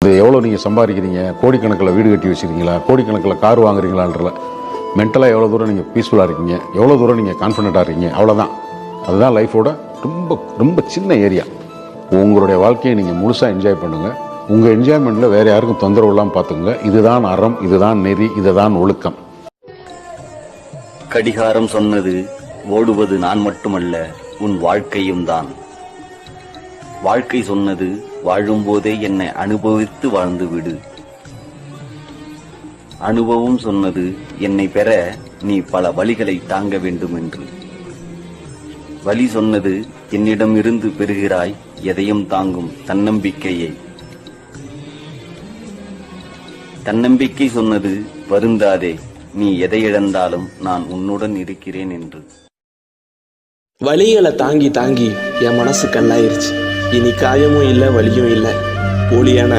இது எவ்வளோ நீங்கள் சம்பாதிக்கிறீங்க, கோடிக்கணக்கில் வீடு கட்டி வச்சுருக்கீங்களா, கோடிக்கணக்கில் கார் வாங்குறீங்களான்ற மென்டலாக எவ்வளோ தூரம் நீங்கள் பீஸ்ஃபுல்லாக இருக்கீங்க, எவ்வளோ தூரம் நீங்கள் கான்ஃபிடென்ட்டாக இருக்கீங்க, அவ்வளோதான். அதுதான் லைஃபோட ரொம்ப ரொம்ப சின்ன ஏரியா. உங்களுடைய வாழ்க்கையை நீங்கள் முழுசாக என்ஜாய் பண்ணுங்கள். உங்கள் என்ஜாய்மெண்ட்டில் வேறு யாருக்கும் தொந்தரவு இல்லாமல் பார்த்துக்குங்க. இதுதான் அறம், இதுதான் நெறி, இதுதான் ஒழுக்கம். கடிகாரம் சொன்னது ஓடுவது நான் மட்டுமல்ல, உன் வாழ்க்கையும் தான். வாழ்க்கை சொன்னது வாழும்போதே என்னை அனுபவித்து வாழ்ந்து விடு. அனுபவம் சொன்னது என்னை பெற நீ பல வழிகளை தாங்க வேண்டும் என்று. வழி சொன்னது என்னிடம் இருந்து பெறுகிறாய் எதையும் தாங்கும் தன்னம்பிக்கையை. தன்னம்பிக்கை சொன்னது வருந்தாதே, நீ எதை இழந்தாலும் நான் உன்னுடன் இருக்கிறேன் என்று. வலிகளை தாங்கி தாங்கி என் மனசு கல்லாயிருச்சு. இனி காயமும் இல்லை, வலியும் இல்லை. போலியான